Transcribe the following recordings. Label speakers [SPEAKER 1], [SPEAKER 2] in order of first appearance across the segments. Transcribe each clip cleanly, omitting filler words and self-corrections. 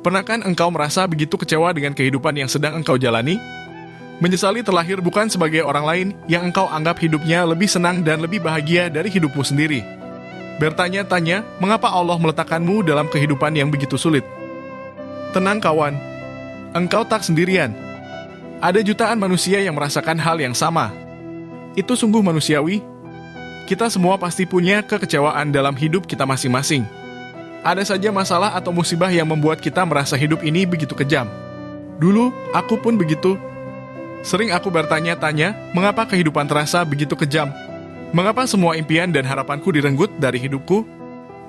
[SPEAKER 1] Pernahkah engkau merasa begitu kecewa dengan kehidupan yang sedang engkau jalani? Menyesali terlahir bukan sebagai orang lain yang engkau anggap hidupnya lebih senang dan lebih bahagia dari hidupmu sendiri. Bertanya-tanya, mengapa Allah meletakkanmu dalam kehidupan yang begitu sulit? Tenang kawan, engkau tak sendirian. Ada jutaan manusia yang merasakan hal yang sama. Itu sungguh manusiawi. Kita semua pasti punya kekecewaan dalam hidup kita masing-masing. Ada saja masalah atau musibah yang membuat kita merasa hidup ini begitu kejam. Dulu, aku pun begitu. Sering aku bertanya-tanya, mengapa kehidupan terasa begitu kejam? Mengapa semua impian dan harapanku direnggut dari hidupku?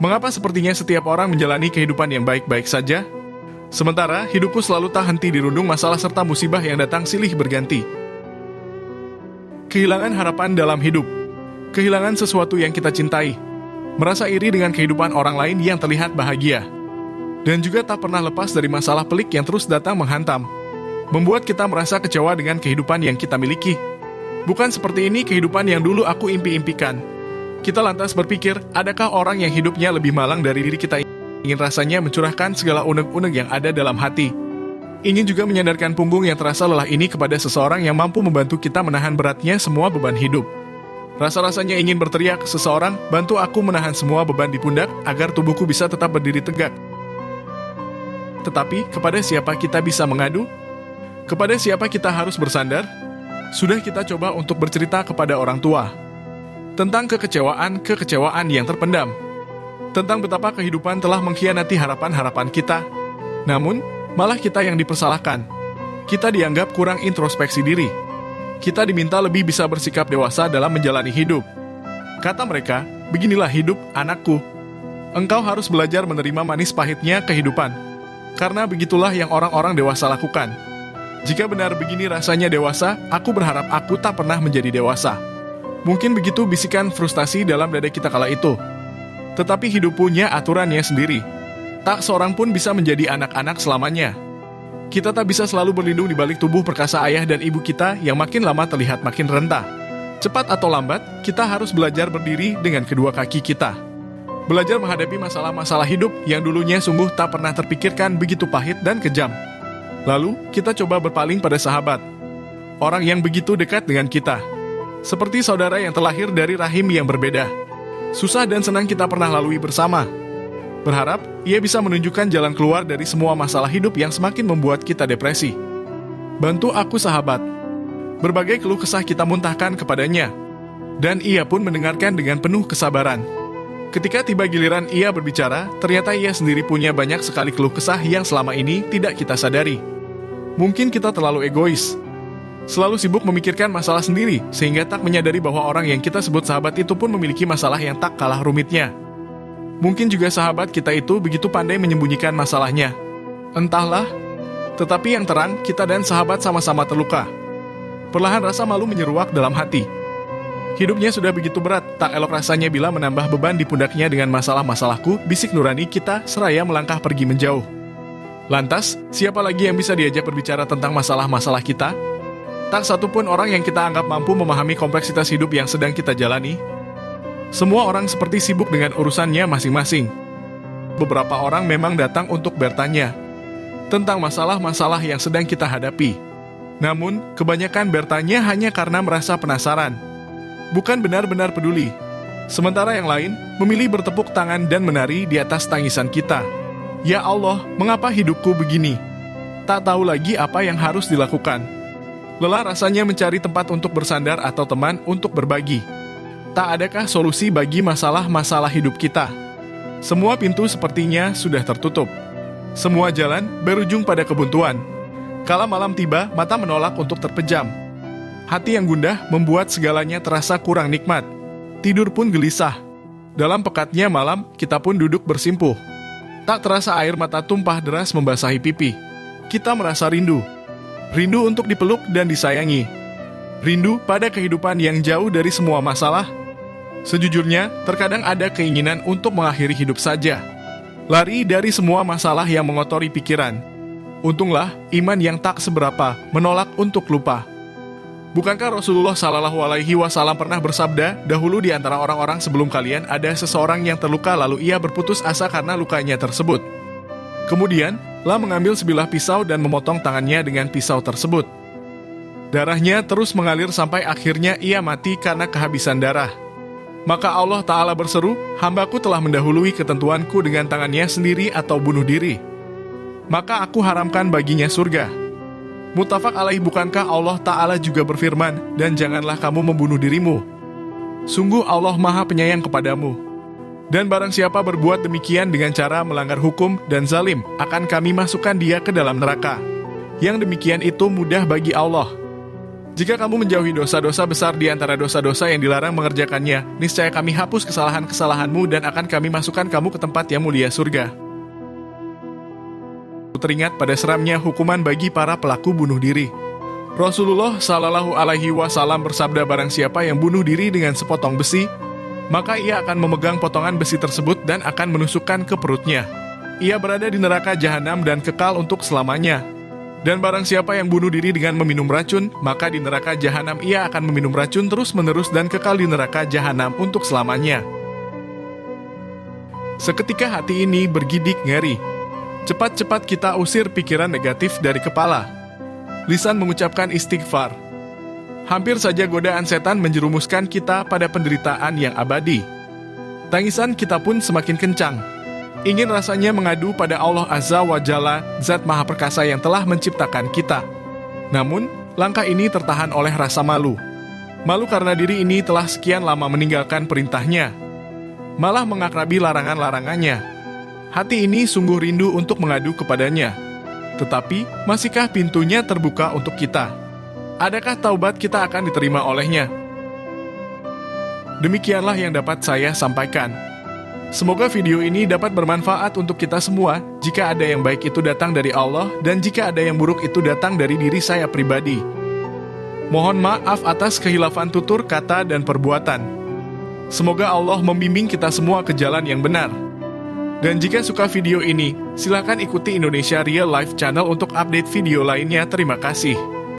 [SPEAKER 1] Mengapa sepertinya setiap orang menjalani kehidupan yang baik-baik saja? Sementara, hidupku selalu tak henti dirundung masalah serta musibah yang datang silih berganti. Kehilangan harapan dalam hidup. Kehilangan sesuatu yang kita cintai. Merasa iri dengan kehidupan orang lain yang terlihat bahagia. Dan juga tak pernah lepas dari masalah pelik yang terus datang menghantam. Membuat kita merasa kecewa dengan kehidupan yang kita miliki. Bukan seperti ini kehidupan yang dulu aku impi-impikan. Kita lantas berpikir, adakah orang yang hidupnya lebih malang dari diri kita ingin rasanya mencurahkan segala unek-unek yang ada dalam hati. Ingin juga menyandarkan punggung yang terasa lelah ini kepada seseorang yang mampu membantu kita menahan beratnya semua beban hidup. Rasa-rasanya ingin berteriak ke seseorang, bantu aku menahan semua beban di pundak agar tubuhku bisa tetap berdiri tegak. Tetapi, kepada siapa kita bisa mengadu? Kepada siapa kita harus bersandar? Sudah kita coba untuk bercerita kepada orang tua tentang kekecewaan yang terpendam, tentang betapa kehidupan telah mengkhianati harapan-harapan kita. Namun, malah kita yang dipersalahkan. Kita dianggap kurang introspeksi diri. Kita diminta lebih bisa bersikap dewasa dalam menjalani hidup. Kata mereka, beginilah hidup anakku. Engkau harus belajar menerima manis pahitnya kehidupan. Karena begitulah yang orang-orang dewasa lakukan. Jika benar begini rasanya dewasa, aku berharap aku tak pernah menjadi dewasa. Mungkin begitu bisikan frustasi dalam dada kita kala itu. Tetapi hidup punya aturannya sendiri. Tak seorang pun bisa menjadi anak-anak selamanya. Kita tak bisa selalu berlindung di balik tubuh perkasa ayah dan ibu kita yang makin lama terlihat makin rentah. Cepat atau lambat, kita harus belajar berdiri dengan kedua kaki kita. Belajar menghadapi masalah-masalah hidup yang dulunya sungguh tak pernah terpikirkan begitu pahit dan kejam. Lalu, kita coba berpaling pada sahabat. Orang yang begitu dekat dengan kita. Seperti saudara yang terlahir dari rahim yang berbeda. Susah dan senang kita pernah lalui bersama. Berharap ia bisa menunjukkan jalan keluar dari semua masalah hidup yang semakin membuat kita depresi. Bantu aku sahabat. Berbagai keluh kesah kita muntahkan kepadanya. Dan ia pun mendengarkan dengan penuh kesabaran. Ketika tiba giliran ia berbicara, ternyata ia sendiri punya banyak sekali keluh kesah yang selama ini tidak kita sadari. Mungkin kita terlalu egois. Selalu sibuk memikirkan masalah sendiri, sehingga tak menyadari bahwa orang yang kita sebut sahabat itu pun memiliki masalah yang tak kalah rumitnya. Mungkin juga sahabat kita itu begitu pandai menyembunyikan masalahnya. Entahlah, tetapi yang terang, kita dan sahabat sama-sama terluka. Perlahan rasa malu menyeruak dalam hati. Hidupnya sudah begitu berat, tak elok rasanya bila menambah beban di pundaknya dengan masalah-masalahku, bisik nurani kita seraya melangkah pergi menjauh. Lantas, siapa lagi yang bisa diajak berbicara tentang masalah-masalah kita? Tak satu pun orang yang kita anggap mampu memahami kompleksitas hidup yang sedang kita jalani. Semua orang seperti sibuk dengan urusannya masing-masing. Beberapa orang memang datang untuk bertanya tentang masalah-masalah yang sedang kita hadapi. Namun, kebanyakan bertanya hanya karena merasa penasaran. Bukan benar-benar peduli. Sementara yang lain memilih bertepuk tangan dan menari di atas tangisan kita. Ya Allah, mengapa hidupku begini? Tak tahu lagi apa yang harus dilakukan. Lelah rasanya mencari tempat untuk bersandar atau teman untuk berbagi. Tak adakah solusi bagi masalah-masalah hidup kita? Semua pintu sepertinya sudah tertutup. Semua jalan berujung pada kebuntuan. Kala malam tiba, mata menolak untuk terpejam. Hati yang gundah membuat segalanya terasa kurang nikmat. Tidur pun gelisah. Dalam pekatnya malam, kita pun duduk bersimpuh. Tak terasa air mata tumpah deras membasahi pipi. Kita merasa rindu. Rindu untuk dipeluk dan disayangi. Rindu pada kehidupan yang jauh dari semua masalah. Sejujurnya, terkadang ada keinginan untuk mengakhiri hidup saja. Lari dari semua masalah yang mengotori pikiran. Untunglah, iman yang tak seberapa menolak untuk lupa. Bukankah Rasulullah SAW pernah bersabda, dahulu di antara orang-orang sebelum kalian ada seseorang yang terluka lalu ia berputus asa karena lukanya tersebut. Kemudian, lah mengambil sebilah pisau dan memotong tangannya dengan pisau tersebut. Darahnya terus mengalir sampai akhirnya ia mati karena kehabisan darah. Maka Allah Ta'ala berseru, "Hambaku telah mendahului ketentuanku dengan tangannya sendiri atau bunuh diri. Maka aku haramkan baginya surga." Muttafaq alaih. Bukankah Allah Ta'ala juga berfirman, "Dan janganlah kamu membunuh dirimu. Sungguh Allah Maha Penyayang kepadamu. Dan barang siapa berbuat demikian dengan cara melanggar hukum dan zalim, akan kami masukkan dia ke dalam neraka. Yang demikian itu mudah bagi Allah. Jika kamu menjauhi dosa-dosa besar di antara dosa-dosa yang dilarang mengerjakannya, niscaya kami hapus kesalahan-kesalahanmu dan akan kami masukkan kamu ke tempat yang mulia surga." Teringat pada seramnya hukuman bagi para pelaku bunuh diri. Rasulullah Shallallahu Alaihi Wasallam bersabda, "Barang siapa yang bunuh diri dengan sepotong besi, maka ia akan memegang potongan besi tersebut dan akan menusukkan ke perutnya. Ia berada di neraka jahanam dan kekal untuk selamanya. Dan barang siapa yang bunuh diri dengan meminum racun, maka di neraka jahanam ia akan meminum racun terus-menerus dan kekal di neraka jahanam untuk selamanya." Seketika hati ini bergidik ngeri. Cepat-cepat kita usir pikiran negatif dari kepala. Lisan mengucapkan istighfar. Hampir saja godaan setan menjerumuskan kita pada penderitaan yang abadi. Tangisan kita pun semakin kencang. Ingin rasanya mengadu pada Allah Azza wa Jalla, Zat Maha Perkasa yang telah menciptakan kita. Namun, langkah ini tertahan oleh rasa malu. Malu karena diri ini telah sekian lama meninggalkan perintahnya, malah mengakrabi larangan-larangannya. Hati ini sungguh rindu untuk mengadu kepadanya. Tetapi, masihkah pintunya terbuka untuk kita? Adakah taubat kita akan diterima olehnya? Demikianlah yang dapat saya sampaikan. Semoga video ini dapat bermanfaat untuk kita semua. Jika ada yang baik itu datang dari Allah, dan jika ada yang buruk itu datang dari diri saya pribadi. Mohon maaf atas kehilafan tutur kata dan perbuatan. Semoga Allah membimbing kita semua ke jalan yang benar. Dan jika suka video ini, silakan ikuti Indonesia Real Life Channel untuk update video lainnya. Terima kasih.